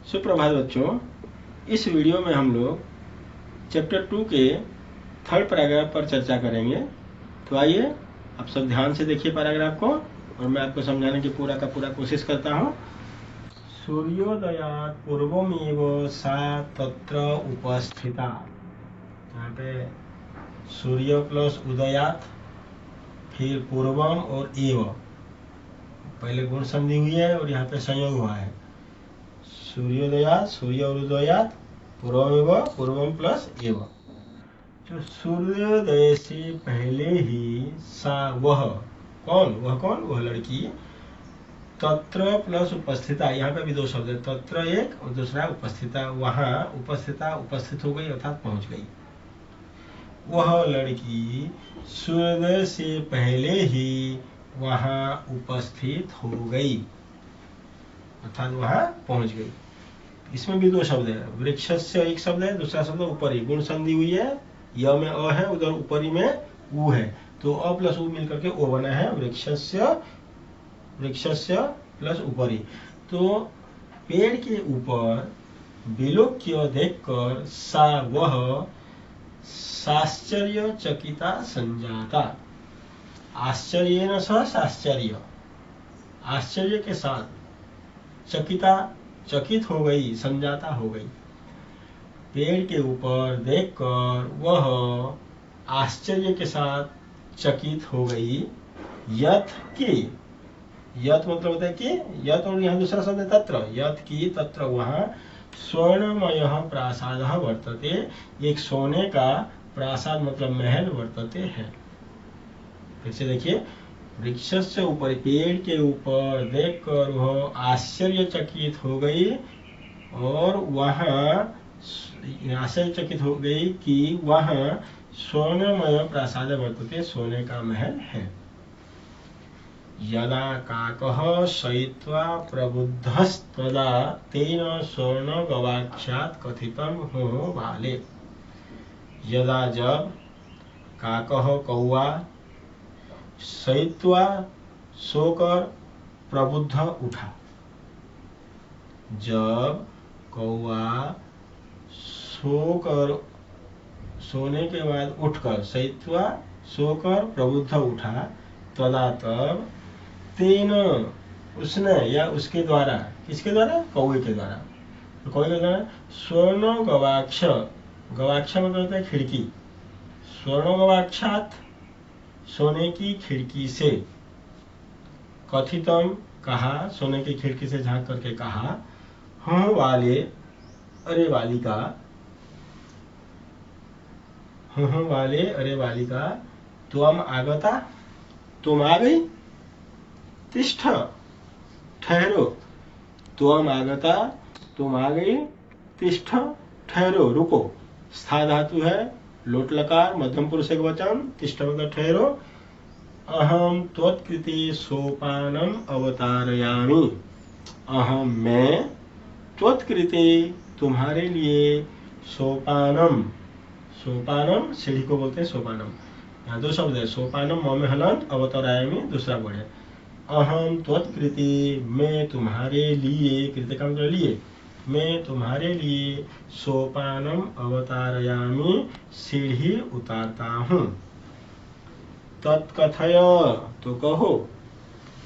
सुप्रभात बच्चों, इस वीडियो में हम लोग चैप्टर 2 के 3rd पैराग्राफ पर चर्चा करेंगे। तो आइए आप सब ध्यान से देखिए पैराग्राफ को और मैं आपको समझाने की पूरा का पूरा कोशिश करता हूँ। सूर्योदयात पूर्वमेव सा तत्र उपस्थिता। यहाँ पे सूर्य प्लस उदयात, फिर पूर्वम और एव, पहले गुण संधि हुई है और यहाँ पे संयोग हुआ है। सूर्योदयात, सूर्य और उदयात, पूर्वमेव, पूर्वम प्लस एव। जो सूर्योदय से पहले ही सा, वह कौन, वह लड़की, तत्र प्लस उपस्थिता, यहाँ पे भी दो शब्द है, तत्र एक और दूसरा उपस्थिता, वहां उपस्थिता उपस्थित हो गई अर्थात पहुंच गई। वह लड़की सूर्योदय से पहले ही वहां उपस्थित हो गई अर्थात वहां पहुंच गई। इसमें भी दो शब्द है, वृक्षस्य एक शब्द है, दूसरा शब्द ऊपरी, गुण संधि हुई है, य में अ है, उधर ऊपरी में उ है, तो अ प्लस उ मिलकर के ओ बना है वृक्षस्य प्लस ऊपरी। तो पेड़ के ऊपर विलोक्य देखकर सा, वह साश्चर्य चकिता संजाता। आश्चर्य न साश्चर्य, आश्चर्य के साथ, चकिता चकित हो गई, संजाता हो गई। पेड़ के ऊपर देखकर वह आश्चर्य के साथ चकित हो गई। यथ की, यथ मतलब होता है कि, यथ और यहाँ दूसरा शब्द है तत्र, यथ की तत्र वहाँ स्वर्णमय प्रासाद वर्तते, एक सोने का प्रासाद मतलब महल वर्तते है। फिर से देखिए, वृक्ष से ऊपर, पेड़ के ऊपर देखकर वह आश्चर्यचकित हो गई और वहाँ आश्चर्यचकित हो गई कि वहाँ स्वर्णमय प्रासाद वर्तते, सोने का महल है। यदा काकः शयित्वा प्रबुद्धस्तदा तेन स्वर्ण गवाक्षात् कथितं हो बाले। यदा जब, काकः कौआ, शयित्वा सोकर, प्रबुद्ध उठा। जब कौआ सोकर, सोने के बाद उठकर, शयित्वा सोकर प्रबुद्ध उठा, तदा तब, तेन उसने या उसके द्वारा, किसके द्वारा, कौए के द्वारा, तो कौए के द्वारा स्वर्ण गवाक्ष, गवाक्ष मतलब होता है खिड़की, स्वर्ण गवाक्षात सोने की खिड़की से, कथितम कहा, सोने की खिड़की से झांक करके कहा, हाँ वाले, अरे बालिका, हाँ वाले अरे बालिका, त्वम आगता, तुम आ गई, तिष्ठ ठहरो, त्वम आगता तुम आ गई, तिष्ठ ठहरो रुको, स्था धातु है, लोट लकार, मध्यम पुरुष एक वचन, तिष्ठ मतलब ठहरो। अहम त्वत्कृते सोपानम अवतारयामि, अहम मैं, त्वत्कृते तुम्हारे लिए, सोपानम, सोपानम सीढ़ी को बोलते हैं सोपानम, यहाँ दो शब्द है, सोपानम म में हलंत, अवतारयामि दूसरा वर्ड है। अहम त्वत्कृते मैं तुम्हारे लिए, कृते का मतलब लिए, मैं तुम्हारे लिए सोपानम अवतारयामि सीढ़ी उतारता हूँ। तत्कथय तो कहो,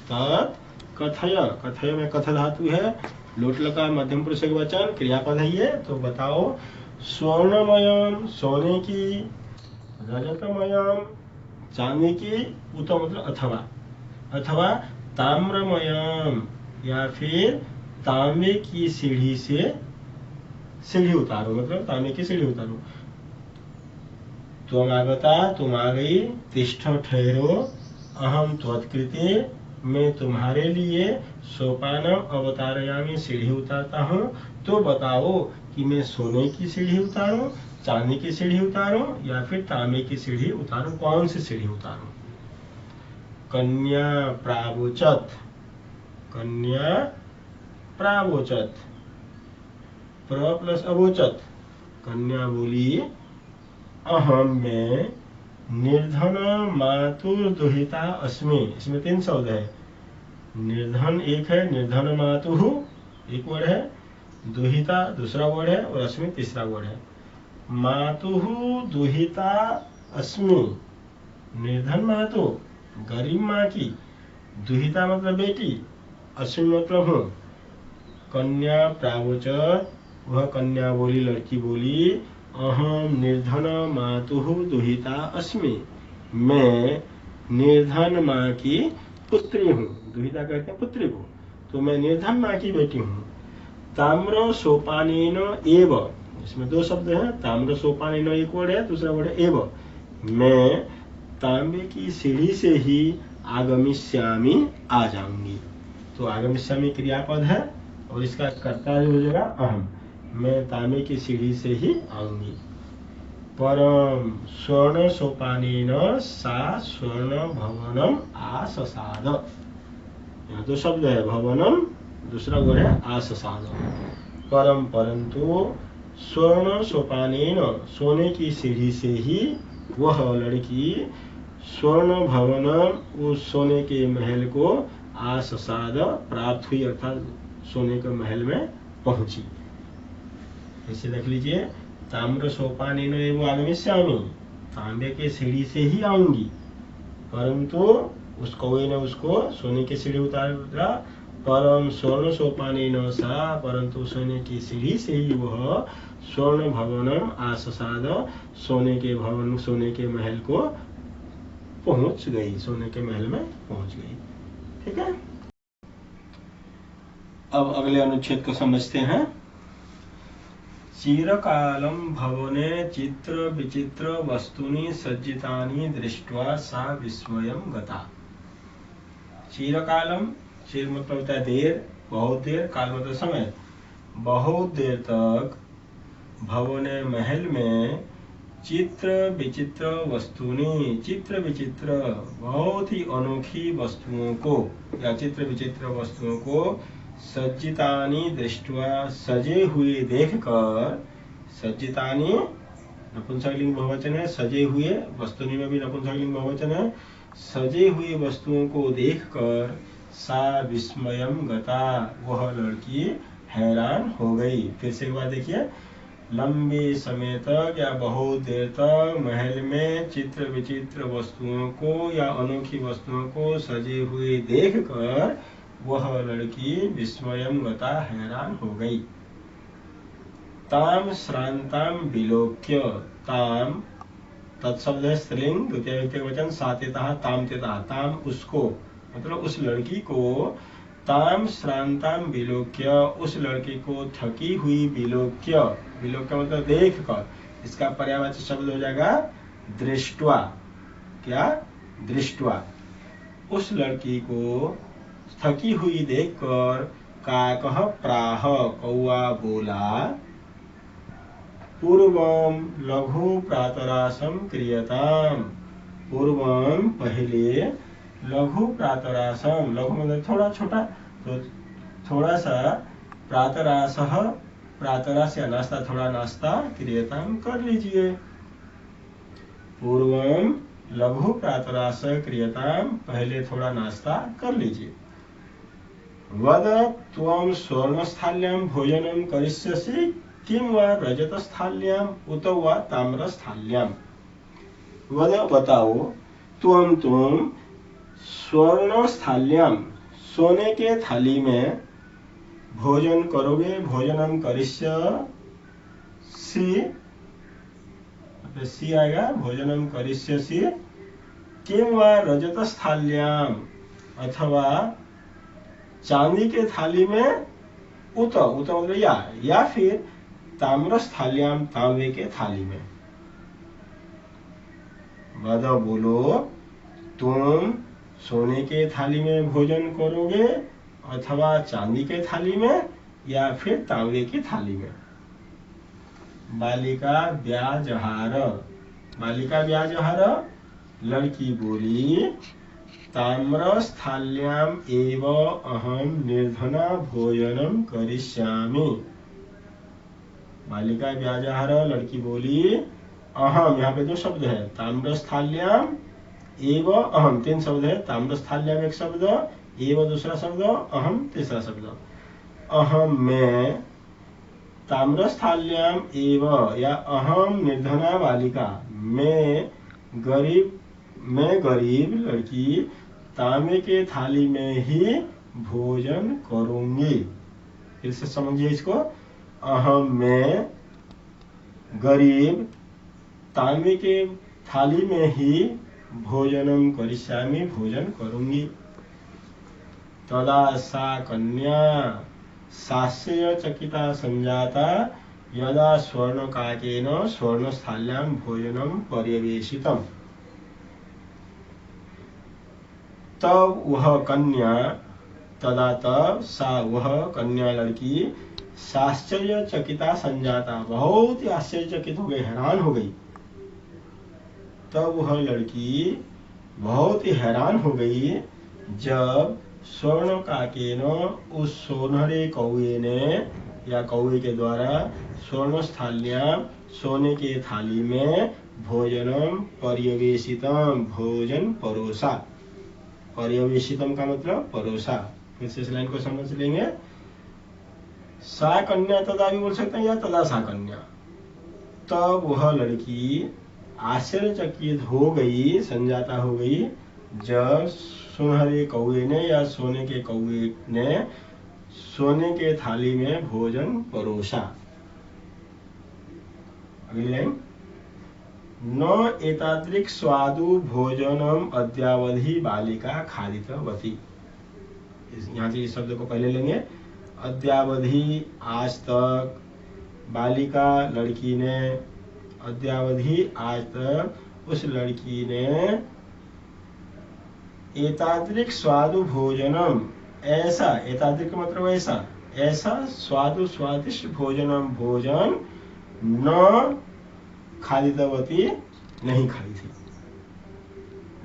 तत्कथय, कथय में कथ धातु है, लोट लकार मध्यम पुरुष एक वचन, क्रियापद है ये, तो बताओ। स्वर्णमयम सोने की, रजतमयम चांदी की, उत मतलब अथवा, अथवा ताम्रमयम या फिर तांबे की सीढ़ी से सीढ़ी उतारो, मतलब तांबे की सीढ़ी उतारो। त्वम आगता तुम आ गई, तिष्ठ ठहरो, अहम त्वत्कृते मैं तुम्हारे लिए, सोपानम अवतारयामि सीढ़ी उतारता हूँ। तो बताओ कि मैं सोने की सीढ़ी उतारूं, चांदी की सीढ़ी उतारूं या फिर तांबे की सीढ़ी उतारूं, कौन सी सीढ़ी उतारूं। कन्या प्रावोचत, कन्या प्रावोचत, प्र प्लस अवोचत, कन्या बोली, अहम मैं, निर्धन मातुर दुहिता अस्मि, इसमें 3 शब्द है, निर्धन एक है, निर्धन मातु एक वर्ड है, दुहिता दूसरा वर्ड है और अस्मि तीसरा वर्ड है। मातुः दुहिता अस्मि, निर्धन मातु, गरीब माँ की, दुहिता मतलब बेटी, अस्मि मतलब हूँ। कन्या प्रावोचत, वह कन्या बोली, लड़की बोली, अहम निर्धन मातुः दुहिता अस्मि, मैं निर्धन माँ की पुत्री हूँ। दुहिता कहते हैं पुत्री को, तो मैं निर्धन माँ की बेटी हूँ। ताम्र सोपानेन एव, इसमें दो शब्द हैं, ताम्र सोपानेन एक वर्ड है, दूसरा वर्ड है एव, मैं तांबे की सीढ़ी से ही आगमिष्यामि, आ जाऊंगी। तो आगमिष्यामि क्रियापद है और इसका कर्ता जो हो जाएगा अहम, मैं तांबे की सीढ़ी से ही आऊंगी। परम स्वर्ण सोपानेन सा स्वर्ण भवनम आससाद, यहाँ दो शब्द है, भवनम दूसरा वर्ड है आससाद। परम परंतु स्वर्ण सोपानेन, सोने की सीढ़ी से ही वह लड़की स्वर्ण भवनम, उस सोने के महल को आससाद प्राप्त हुई, अर्थात सोने के महल में पहुंची। इसे देख लीजिए, ताम्र सोपानेन एव आगमिष्यामि, तांबे के सीढ़ी से ही आऊंगी, परंतु उस कौवे ने उसको सोने की सीढ़ी उतारा। परम स्वर्ण सोपानेन सा, परंतु सोने की सीढ़ी से ही वह स्वर्ण भवनम आससाद, सोने के भवन, सोने के महल को पहुंच गई, सोने के महल में पहुंच गई। ठीक है, अब अगले अनुच्छेद को समझते हैं। चिरकालं भवने चित्र विचित्र वस्तुनि सज्जितानि दृष्ट्वा सा विस्मयं गता। चिरकालम, चिर मतलब होता है देर, बहुत देर, काल मतलब समय, बहुत देर तक भवने महल में चित्र विचित्र वस्तुनि, चित्र विचित्र बहुत ही अनोखी वस्तुओं को या चित्र विचित्र वस्तुओं को सज्जितानि दृष्ट्वा, सजे हुए देखकर, सज्जितानि नपुंसकलिंग बहुवचन है, सजे हुए, वस्तुनि में भी नपुंसकलिंग बहुवचन है, सजे हुए वस्तुओं को देखकर सा विस्मयम गता, वह लड़की हैरान हो गई। फिर से एक बार देखिए, लंबे समय तक या बहुत देर तक महल में चित्र विचित्र वस्तुओं को या अनोखी वस्तुओं को सजे हुए देखकर वह लड़की विस्मयम गता, हैरान हो गई। ताम श्रांताम विलोक्य, ताम तत्शब्द है स्त्रीलिंग, द्वितीय व्यक्ति वचन, सातेता ताम तेता, ताम उसको, मतलब उस लड़की को, ताम श्रांताम विलोक्य, उस लड़की को थकी हुई विलोक्य, विलोक्य मतलब देख कर, इसका पर्यायवाची शब्द हो जाएगा दृष्ट्वा। क्या? दृष्ट्वा। उस लड़की को थकी हुई देखकर काकः प्राह, कौआ बोला, पूर्वम लघु प्रातरासम क्रियताम, पूर्वम पहले, लघु प्रातरासम, लघु मतलब थोड़ा छोटा, तो थोड़ा सा, प्रातरासः प्रातरास या नाश्ता, थोड़ा नाश्ता, क्रियताम कर लीजिए। पूर्वम लघु प्रातरास क्रियताम, पहले थोड़ा नाश्ता कर लीजिए। वद त्वं स्वर्णस्थाल्यां भोजनं करिष्यसि किं वा रजतस्थाल्यां उत वा ताम्रस्थाल्यां। वद बताओ, त्वं तुम स्वर्णस्थाल्यां सोने के थाली में भोजन करोगे, भोजनम करिष्यसि, सी आएगा, भोजनम करिष्यसि, किं वा रजतस्थाल्यां, अथवा चांदी के थाली में, उत, उत मतलब या फिर ताम्रस्थाल्यां, तांबे के थाली में। वद बोलो, तुम सोने के थाली में भोजन करोगे अथवा चांदी के थाली में या फिर तांबे की थाली में। बालिका व्याजहार, बालिका व्याजहार, लड़की बोली, ताम्रस्थाल्यां एव अहम निर्धना भोजनम करिष्यामि। बालिका व्याजहार, लड़की बोली, अहम, यहाँ पे दो शब्द है, ताम्रस्थाल्यां एव अहम, तीन शब्द है, ताम्रस्थाल्यां एक शब्द, एव दूसरा शब्द, अहम तीसरा शब्द। अहम मैं ताम्रस्थाल्याम एव या अहम निर्धना बालिका, मैं गरीब लड़की तांबे के थाली में ही भोजन करूंगी। फिर से समझिए इसको। मैं गरीब तांबे के थाली में ही भोजनम करिष्यामि, भोजन करूंगी। तदा सा कन्या सास्यचकिता संजाता यदा स्वर्णकाकेन स्वर्णस्थाल्यां भोजनम पर्यवेशितम्। तब वह कन्या, तदा तब सा वह कन्या लड़की साश्चर्यचकिता संजाता, बहुत ही आश्चर्यचकित हो गई, हैरान हो गई। तब वह लड़की बहुत ही हैरान हो गई जब स्वर्ण काकेन, उस सोनहरे कौए ने या कौए के द्वारा स्वर्ण स्थाल्यां, सोने के थाली में भोजनम पर्यवेशितम, भोजन परोसा। पर्यवेशितम का मतलब परोसा। फिर से इस लाइन को समझ लेंगे। सा कन्या तदा भी बोल सकते हैं या तदा सा कन्या। तब वह लड़की आश्चर्यचकित हो गई, संजाता हो गई, जब सुनहरे कौए ने या सोने के कौए ने सोने के थाली में भोजन परोसा। अगली लाइन। न एतादृक् स्वादु भोजनम अद्यावधि बालिका खादितवती। यहाँ से इस शब्द को पहले लेंगे। अद्यावधि आज तक, बालिका लड़की ने, अद्यावधि आज तक उस लड़की ने एतादृक् स्वादु भोजनम, ऐसा, एतादृक् मतलब ऐसा, ऐसा स्वादु स्वादिष्ट भोजनम, भोजन न खादितवती, नहीं खाई थी।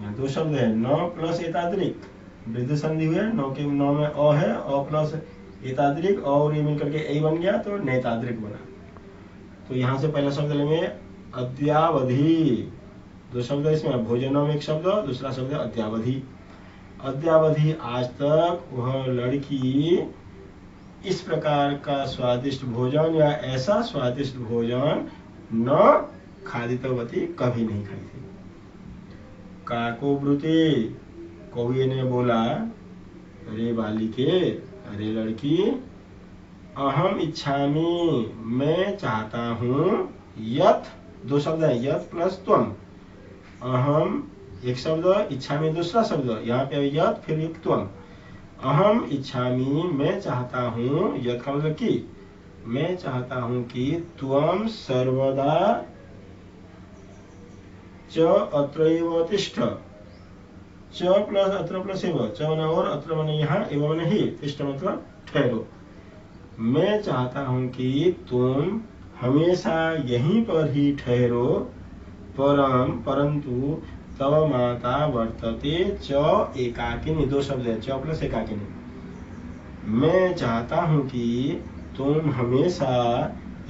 यहाँ दो शब्द है, न प्लस एतादृक्, वृद्धि संधि हुई है, नौ के नौ में अ है, अ प्लस एतादृक् और ये मिलकर के ए बन गया तो नेतादृक् बना। तो यहाँ से पहला शब्द लेंगे अद्यावधि। दो शब्द है इसमें, भोजनम एक शब्द, दूसरा शब्द है अद्यावधि। अद्यावधि आज तक वह लड़की इस प्रकार का स्वादिष्ट भोजन या ऐसा स्वादिष्ट भोजन न खादितवती, कभी नहीं खाई थी। काको ब्रूते, कौए ने बोला, अरे बालिके, अरे लड़की, अहम इच्छामि, मैं चाहता हूँ, यत, दो शब्द है, यत प्लस त्वम, अहम एक शब्द, इच्छामि दूसरा शब्द, यहाँ पे यत फिर एक त्वम। अहम इच्छामि, मैं चाहता हूँ, यत का मतलब कि, मैं चाहता हूँ कि त्वम सर्वदा च अत्रैव तिष्ठ, च प्लस अत्र प्लस एव, च माने और, अत्र माने यहाँ, एव माने ही, तिष्ठ मतलब ठहरो। मैं चाहता हूँ कि तुम हमेशा यहीं पर ही ठहरो, परंतु तव माता वर्तते च एकाकिनी, दो शब्द है, च प्लस एकाकिनी। मैं चाहता हूँ कि तुम हमेशा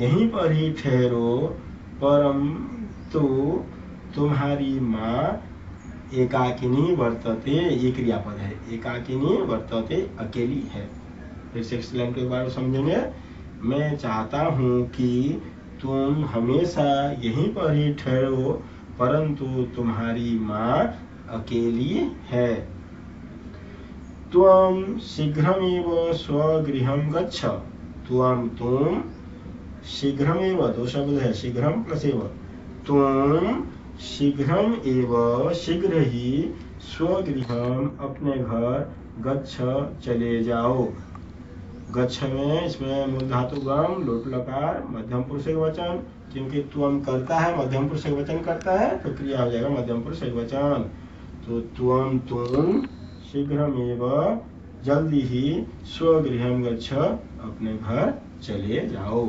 यहीं पर ही ठहरो, परंतु तुम्हारी माँ एकाकिनी वर्तते, ये क्रियापद है, एकाकिनी वर्तते, अकेली है। फिर से इस लाइन को एक बार समझेंगे। मैं चाहता हूँ कि तुम हमेशा यहीं पर ही ठहरो, परंतु तुम्हारी माँ अकेली है। त्वं शीघ्रमेव स्वगृहं गच्छ, त्वं तुम, शीघ्रमेव दो शब्द है, शीघ्रम प्लस एव, तुम शीघ्रम एव शीघ्र ही, स्वगृहम अपने घर, गच्छ चले जाओ। गच्छ में इसमें मूल धातु गम, लोट लकार, मध्यम पुरुष एक वचन, क्योंकि त्वम करता है, मध्यम पुरुष एक वचन करता है, तो क्रिया हो जाएगा मध्यम पुरुष एक वचन। तो त्वम तुम, शीघ्रमेव जल्दी ही, स्वगृहम गच्छ अपने घर चले जाओ।